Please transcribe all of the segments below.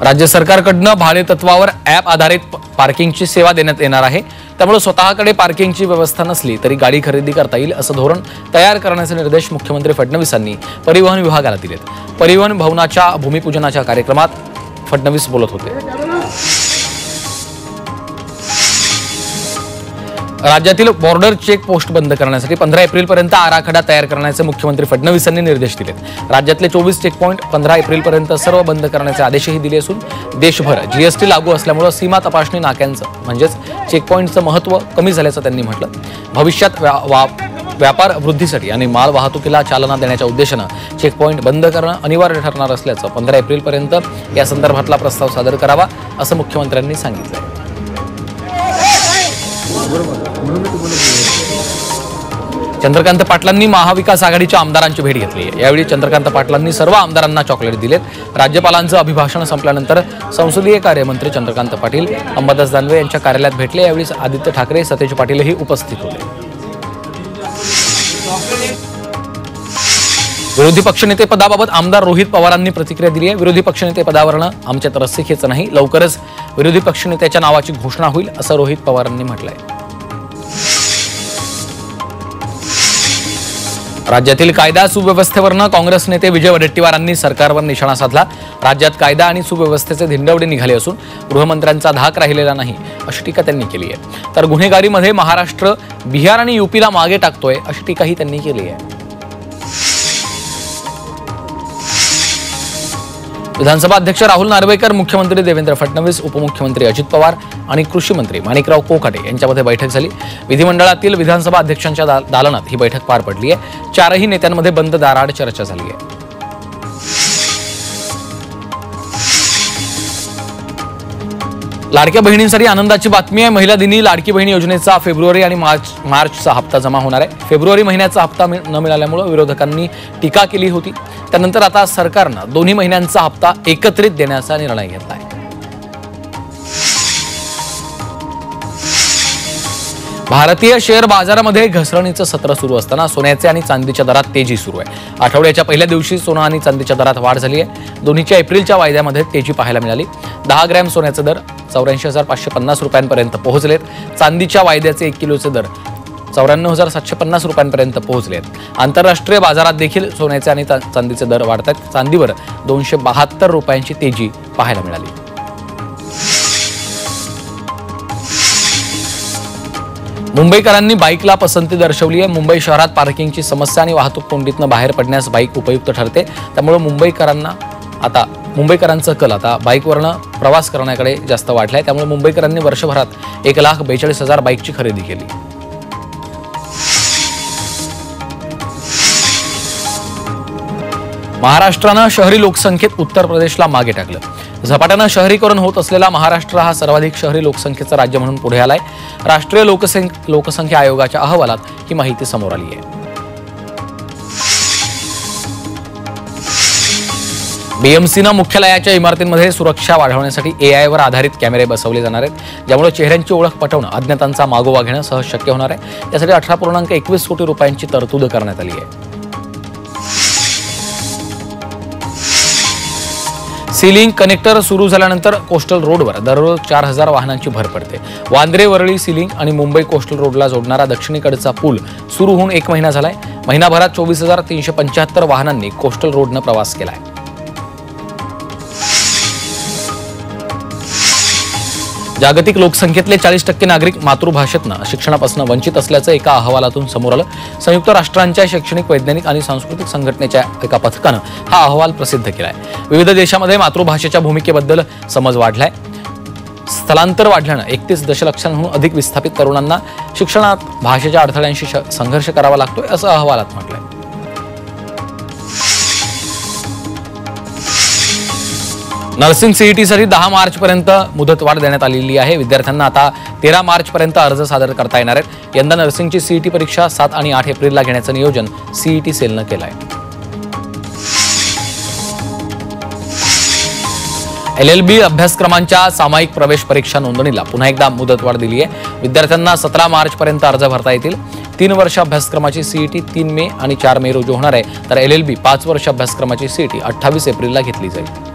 राज्य सरकारकडून भाडे तत्वावर ॲप आधारित पार्किंगची सेवा देण्यात येणार आहे। त्यामुळे स्वतःकडे पार्किंगची व्यवस्था नसली तरी गाडी खरेदी करता येईल असं धोरण तयार करण्याचे निर्देश मुख्यमंत्री फडणवीसांनी परिवहन विभागाला दिलेत। परिवहन भवनाच्या भूमिपूजनाच्या कार्यक्रमात फडणवीस बोलत होते। राज्यातील बॉर्डर चेक पोस्ट बंद करण्यासाठी 15 एप्रिलपर्यंत आराखडा तयार करण्याचे मुख्यमंत्री फडणवीसांनी निर्देश दिलेत। राज्यातले 24 चेकपॉइंट 15 एप्रिलपर्यंत सर्व बंद करण्याचे आदेशही दिले असून देशभर जीएसटी लागू असल्यामुळे सीमा तपासणी नाक्यांचं म्हणजेच चेकपॉइंटचं महत्त्व कमी झाल्याचं त्यांनी म्हटलं। भविष्यात व्यापार वृद्धीसाठी आणि माल वाहतुकीला चालना देण्याच्या उद्देशानं चेकपॉइंट बंद करणं अनिवार्य ठरणार असल्याचं 15 एप्रिलपर्यंत या संदर्भातला प्रस्ताव सादर करावा असं मुख्यमंत्र्यांनी सांगितलं। चंद्रकांत पाटलांनी महाविकास आघाडीच्या आमदारांची भेट घेतली आहे। यावेळी चंद्रकांत पाटलांनी सर्व आमदारांना चॉकलेट दिलेत। राज्यपालांचं अभिभाषण संपल्यानंतर संसदीय कार्यमंत्री चंद्रकांत पाटील अंबादास दानवे यांच्या कार्यालयात भेटले। यावेळी आदित्य ठाकरे सतेज पाटीलही उपस्थित होते। विरोधी पक्षनेते पदाबाबत आमदार रोहित पवारांनी प्रतिक्रिया दिली आहे। विरोधी पक्षनेते पदावरनं आमच्यात रस्सीखेच नाही, लवकरच विरोधी पक्षनेत्याच्या नावाची घोषणा होईल असं रोहित पवारांनी म्हटलंय। राज्यातील कायदा सुव्यवस्थेवरनं काँग्रेस नेते विजय वडेट्टीवारांनी सरकारवर निशाणा साधला। राज्यात कायदा आणि सुव्यवस्थेचे धिंडवडे निघाले असून गृहमंत्र्यांचा धाक राहिलेला नाही अशी टीका त्यांनी केली आहे। तर गुन्हेगारीमध्ये महाराष्ट्र बिहार आणि यूपीला मागे टाकतोय अशी टीकाही त्यांनी केली आहे। विधानसभा अध्यक्ष राहुल नार्वेकर, मुख्यमंत्री देवेंद्र फडणवीस, उपमुख्यमंत्री अजित पवार आणि कृषी मंत्री माणिकराव कोकाटे यांच्यामध्ये बैठक झाली। विधिमंडळातील विधानसभा अध्यक्षांच्या दालनात ही बैठक पार पडली आहे। चारही नेत्यांमध्ये बंद दाराआड चर्चा झाली आहे। लाडक्या बहिणींसाठी आनंदाची बातमी आहे। महिला दिनी लाडकी बहिणी योजनेचा फेब्रुवारी आणि मार्चचा हप्ता जमा होणार आहे। फेब्रुवारी महिन्याचा हप्ता न मिळाल्यामुळे विरोधकांनी टीका केली होती। त्यानंतर आता सरकारनं दोन्ही महिन्यांचा हप्ता एकत्रित देण्याचा निर्णय घेतला आहे। भारतीय शेअर बाजारामध्ये घसरणीचं सत्र सुरू असताना सोन्याचे आणि चांदीच्या दरात तेजी सुरू आहे। आठवड्याच्या पहिल्या दिवशी सोनं आणि चांदीच्या दरात वाढ झाली आहे। दोन्हीच्या एप्रिलच्या वायद्यामध्ये तेजी पाहायला मिळाली। 10 ग्रॅम सोन्याचे दर 84,550 रुपयांपर्यंत पोहोचलेत। चांदीच्या वायद्याचे 1 किलोचे दर 94,750 रुपयांपर्यंत पोहोचलेत। आंतरराष्ट्रीय बाजारात देखील सोन्याचे आणि चांदीचे दर वाढत आहेत। चांदीवर 272 रुपयांची तेजी पाहायला मिळाली। मुंबईकरांनी बाईकला पसंती दर्शवली आहे। मुंबई शहरात पार्किंगची समस्या आणि वाहतूक कोंडीतनं बाहेर पडण्यास बाईक उपयुक्त ठरते। त्यामुळे मुंबईकरांचा कल आता बाईकवरनं प्रवास करण्याकडे जास्त वाढलाय। त्यामुळे मुंबईकरांनी वर्षभरात 1,42,000 बाईकची खरेदी केली। महाराष्ट्रानं शहरी लोकसंख्येत उत्तर प्रदेशला मागे टाकलं। झपाट्यानं शहरीकरण होत असलेला महाराष्ट्र हा सर्वाधिक शहरी लोकसंख्येचं राज्य म्हणून पुढे आलाय। राष्ट्रीय लोकसंख्या आयोगाच्या अहवालात ही माहिती समोर आली आहे। बीएमसीनं मुख्यालयाच्या इमारतींमध्ये सुरक्षा वाढवण्यासाठी एआयवर आधारित कॅमेरे बसवले जाणार आहेत, ज्यामुळे चेहऱ्यांची ओळख पटवणं, अज्ञातांचा मागोवा घेणं सहज शक्य होणार आहे। यासाठी 18.21 कोटी रुपयांची तरतूद करण्यात आली आहे। सी लिंक कनेक्टर सुरू झाल्यानंतर कोस्टल रोडवर दररोज 4,000 वाहनांची भर पडते। वांद्रे वरळी सी लिंक आणि मुंबई कोस्टल रोडला जोडणारा दक्षिणेकडचा पूल सुरू होऊन 1 महिना झालाय। महिनाभरात 24,375 वाहनांनी कोस्टल रोडनं प्रवास केलाय। जागतिक लोकसंख्येतले 40% नागरिक मातृभाषेतनं शिक्षणापासून वंचित असल्याचं एका अहवालातून समोर आलं। संयुक्त राष्ट्रांच्या शैक्षणिक, वैज्ञानिक आणि सांस्कृतिक संघटनेच्या एका पथकानं हा अहवाल प्रसिद्ध केलाय। विविध देशांमध्ये मातृभाषेच्या भूमिकेबद्दल समज वाढलाय। स्थलांतर वाढल्यानं 31 दशलक्षांहून अधिक विस्थापित तरुणांना शिक्षणात भाषेच्या अडथळ्यांशी संघर्ष करावा लागतोय असं अहवालात म्हटलंय। नर्सिंग सीईटीसाठी 10 मार्चपर्यंत मुदतवाढ देण्यात आलेली आहे। विद्यार्थ्यांना आता 13 मार्चपर्यंत अर्ज सादर करता येणार आहेत। यंदा नर्सिंगची सीईटी परीक्षा 7 आणि 8 एप्रिलला घेण्याचं नियोजन सीईटी सेलनं केलं आहे। LLB अभ्यासक्रमांच्या सामायिक प्रवेश परीक्षा नोंदणीला पुन्हा एकदा मुदतवाढ दिली आहे। विद्यार्थ्यांना 17 मार्चपर्यंत अर्ज भरता येतील। 3 वर्ष अभ्यासक्रमाची सीईटी 3 मे आणि 4 मे रोजी होणार आहे, तर LLB 5 वर्ष अभ्यासक्रमाची सीईटी 28 एप्रिलला घेतली जाईल।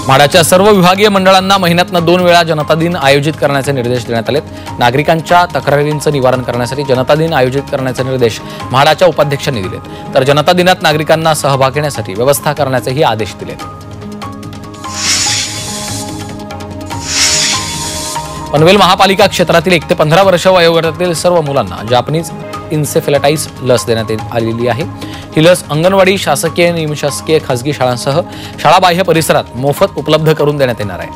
म्हाडाच्या सर्व विभागीय मंडळांना महिन्यातनं 2 वेळा जनता दिन आयोजित करण्याचे निर्देश देण्यात आलेत। नागरिकांच्या तक्रारींचं निवारण करण्यासाठी जनता दिन आयोजित करण्याचे निर्देश म्हाडाच्या उपाध्यक्षांनी दिलेत, तर जनता दिनात नागरिकांना सहभाग घेण्यासाठी व्यवस्था करण्याचेही आदेश दिलेत। पनवेल महापालिका क्षेत्रातील 1 ते 15 वर्ष वयोगटातील सर्व मुलांना जॅपनीज इन्सेफेलाटाइस लस देण्यात आलेली आहे। ही लस अंगणवाडी, शासकीय, निमशासकीय, खासगी शाळांसह शाळाबाह्य परिसरात मोफत उपलब्ध करून देण्यात येणार आहे।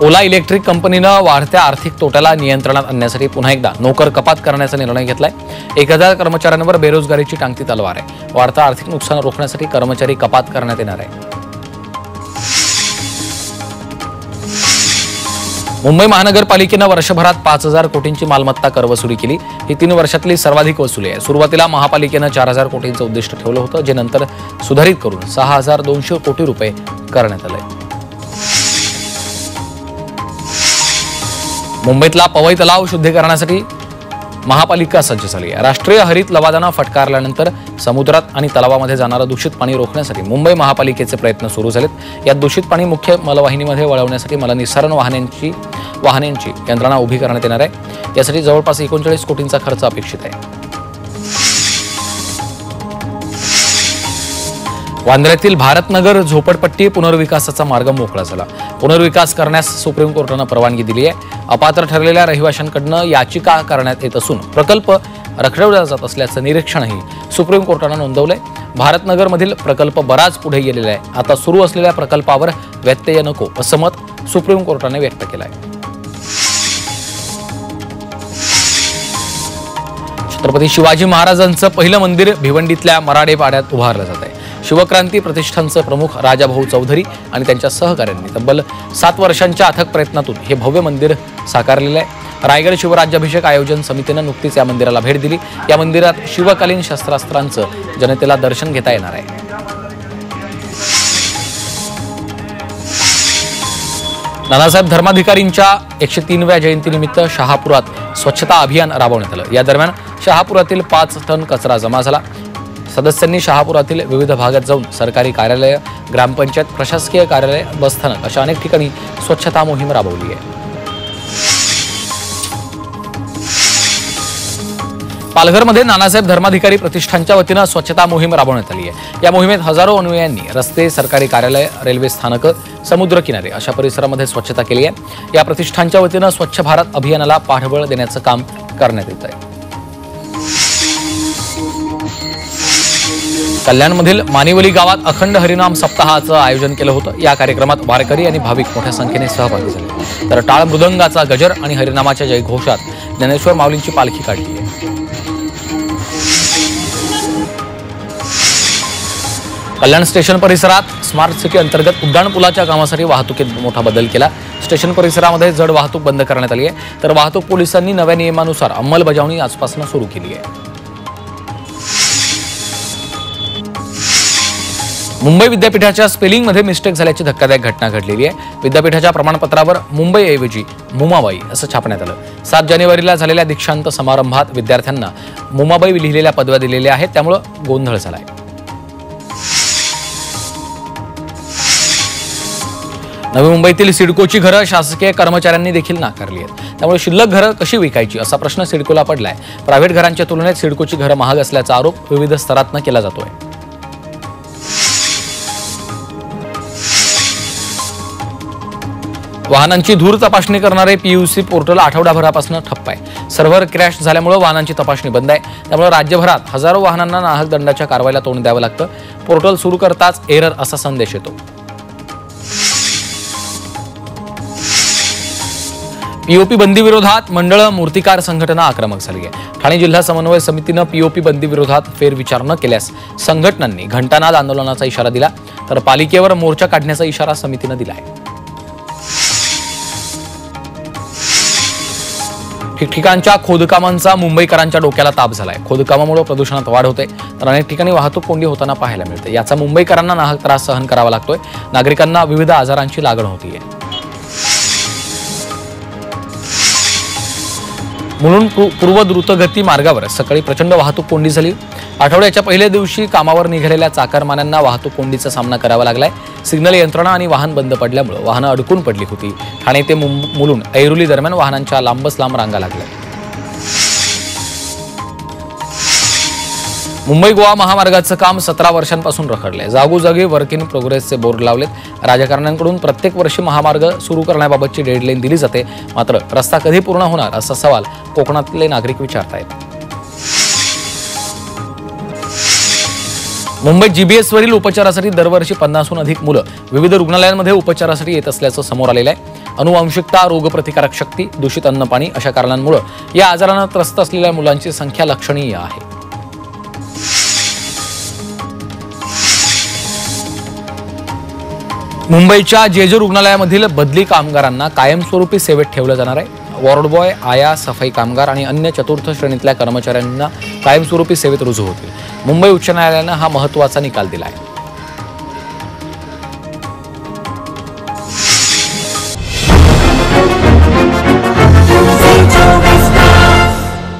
ओला इलेक्ट्रिक कंपनीनं वाढत्या आर्थिक तोट्याला नियंत्रणात आणण्यासाठी पुन्हा एकदा नोकर कपात करण्याचा निर्णय घेतलाय। 1000 कर्मचाऱ्यांवर बेरोजगारीची टांगती तलवार आहे। वाढतं आर्थिक नुकसान रोखण्यासाठी कर्मचारी कपात करण्यात येणार आहे। मुंबई महानगरपालिकेनं वर्षभरात 5000 कोटींची मालमत्ता कर वसुली केली। ही 3 वर्षातली सर्वाधिक वसुली आहे। सुरुवातीला महापालिकेनं 4000 कोटींचं उद्दिष्ट ठेवलं होतं, जे नंतर सुधारित करून 6200 कोटी रुपये करण्यात आले। मुंबईतला पवई तलाव शुद्धीकरणासाठी महापालिका सज्ज झाली आहे। राष्ट्रीय हरित लवादानं फटकारल्यानंतर समुद्रात आणि तलावामध्ये जाणारं दूषित पाणी रोखण्यासाठी मुंबई महापालिकेचे प्रयत्न सुरू झालेत। यात दूषित पाणी मुख्य मलवाहिनीमध्ये वळवण्यासाठी मलनिस्सारण वाहनांची यंत्रणा उभी करण्यात येणार आहे। यासाठी जवळपास 39 कोटींचा खर्च अपेक्षित आहे। वांद्र्यातील भारतनगर झोपडपट्टी पुनर्विकासाचा मार्ग मोकळा झाला। पुनर्विकास करण्यास सुप्रीम कोर्टानं परवानगी दिली आहे। अपात्र ठरलेल्या रहिवाशांकडून याचिका करण्यात येत असून प्रकल्प रखडवला जात असल्याचं निरीक्षणही सुप्रीम कोर्टानं नोंदवलंय। भारतनगरमधील प्रकल्प बराच पुढे गेलेला आहे। आता सुरू असलेल्या प्रकल्पावर व्यत्यय नको असं मत सुप्रीम कोर्टाने व्यक्त केलं आहे। छत्रपती शिवाजी महाराजांचं पहिलं मंदिर भिवंडीतल्या मराठे पाड्यात उभारलं जात आहे। शिवक्रांती प्रतिष्ठानचे प्रमुख राजाभाऊ चौधरी आणि त्यांच्या सहकाऱ्यांनी तब्बल 7 वर्षांच्या अथक प्रयत्नातून हे भव्य मंदिर साकारलेलं आहे। रायगड शिवराज्याभिषेक आयोजन समितीनं नुकतीच या मंदिराला भेट दिली। या मंदिरात शिवकालीन शस्त्रास्त्रांचं जनतेला दर्शन घेता येणार आहे। नानासाहेब धर्माधिकारींच्या 103व्या जयंतीनिमित्त शहापुरात स्वच्छता अभियान राबवण्यात आलं। या दरम्यान शहापुरातील 5 टन कचरा जमा झाला। सदस्यांनी शहापुरातील विविध भागात जाऊन सरकारी कार्यालय, ग्रामपंचायत, प्रशासकीय कार्यालय, बसस्थानक अशा अनेक ठिकाणी स्वच्छता मोहीम राबवली आहे। पालघरमध्ये नानासाहेब धर्माधिकारी प्रतिष्ठानच्या वतीनं स्वच्छता मोहीम राबवण्यात आली आहे। या मोहिमेत हजारो अनुयायांनी रस्ते, सरकारी कार्यालय, रेल्वे स्थानकं, समुद्रकिनारे अशा परिसरामध्ये स्वच्छता केली आहे। या प्रतिष्ठानच्या वतीनं स्वच्छ भारत अभियानाला पाठबळ देण्याचं काम करण्यात येत आहे। कल्याणमधील मानिवली गावात अखंड हरिनाम सप्ताहाचं आयोजन केलं होतं। या कार्यक्रमात वारकरी आणि भाविक मोठ्या संख्येने सहभागी झाले। तर टाळ मृदंगाचा गजर आणि हरिनामाच्या जयघोषात ज्ञानेश्वर माऊलींची पालखी काढली आहे। कल्याण स्टेशन परिसरात स्मार्ट सिटी अंतर्गत उड्डाणपुलाच्या कामासाठी वाहतुकीत मोठा बदल केला। स्टेशन परिसरामध्ये जड वाहतूक बंद करण्यात आली आहे, तर वाहतूक पोलिसांनी नव्या नियमानुसार अंमलबजावणी आजपासून सुरू केली आहे। मुंबई विद्यापीठाच्या स्पेलिंगमध्ये मिस्टेक झाल्याची धक्कादायक घटना घडलेली आहे। विद्यापीठाच्या प्रमाणपत्रावर मुंबईऐवजी मुमाबाई असं छापण्यात आलं। 7 जानेवारीला झालेल्या दीक्षांत समारंभात विद्यार्थ्यांना मुमाबाई लिहिलेल्या पदव्या दिलेल्या आहेत, त्यामुळे गोंधळ झालाय। नवी मुंबईतील सिडकोची घरं शासकीय कर्मचाऱ्यांनी देखील नाकारली आहेत, त्यामुळे शिल्लक घरं कशी विकायची असा प्रश्न सिडकोला पडलाय। प्रायव्हेट घरांच्या तुलनेत सिडकोची घरं महाग असल्याचा आरोप विविध स्तरातनं केला जातोय। वाहनांची धूर तपासणी करणारे पीयूसी पोर्टल आठवडाभरापासून ठप्प आहे। सर्व्हर क्रॅश झाल्यामुळे वाहनांची तपासणी बंद आहे, त्यामुळे राज्यभरात हजारो वाहनांना नाहक दंडाच्या कारवाईला तोंड द्यावं लागतं। पोर्टल सुरू करताच एरर असा संदेश येतो। पीओपी बंदी विरोधात मंडळ मूर्तिकार संघटना आक्रमक झाली आहे। ठाणे जिल्हा समन्वय समितीनं पीओपी बंदी विरोधात फेरविचार न केल्यास संघटनांनी घंटानाद आंदोलनाचा इशारा दिला, तर पालिकेवर मोर्चा काढण्याचा इशारा समितीनं दिला आहे। ठिकठिकाणच्या खोदकामांचा मुंबईकरांच्या डोक्याला ताप झालाय। खोदकामामुळे प्रदूषणात वाढ होते, तर अनेक ठिकाणी वाहतूक कोंडी होताना पाहायला मिळते। याचा मुंबईकरांना नाहक त्रास सहन करावा लागतोय। नागरिकांना विविध आजारांची लागण होतीये। मुलुंड पूर्व द्रुतगती मार्गावर सकाळी प्रचंड वाहतूक कोंडी झाली। आठवड्याच्या पहिल्या दिवशी कामावर निघालेल्या चाकरमान्यांना वाहतूक कोंडीचा सामना करावा लागलाय. सिग्नल यंत्रणा आणि वाहन बंद पडल्यामुळे वाहनं अडकून पडली होती. ठाणे ते मुलुंड ऐरोली दरम्यान वाहनांच्या लांबच लांब रांगा लागल्या. मुंबई गोवा महामार्गाचं काम 17 वर्षांपासून रखडलंय. जागोजागी वर्क इन प्रोग्रेसचे बोर्ड लावलेत. राजकारण्यांकडून प्रत्येक वर्षी महामार्ग सुरू करण्याबाबतची डेडलाईन दिली जाते. मात्र रस्ता कधी पूर्ण होणार असा सवाल कोकणातले नागरिक विचारतायत. मुंबईत जीबीएसवरील उपचारासाठी दरवर्षी 50हून अधिक मुलं विविध रुग्णालयांमध्ये उपचारासाठी येत असल्याचं समोर आलेलं आहे. अनुवंशिकता, रोगप्रतिकारक शक्ती, दूषित अन्नपाणी अशा कारणांमुळे या आजारानं त्रस्त असलेल्या मुलांची संख्या लक्षणीय आहे. मुंबईच्या जेजे रुग्णालयामधील बदली कामगारांना कायमस्वरूपी सेवेत ठेवलं जाणार आहे. वॉर्ड बॉय, आया, सफाई कामगार आणि अन्य चतुर्थ श्रेणीतल्या कर्मचाऱ्यांना कायमस्वरूपी सेवेत रुजू होतील. मुंबई उच्च न्यायालयानं हा महत्त्वाचा निकाल दिला आहे.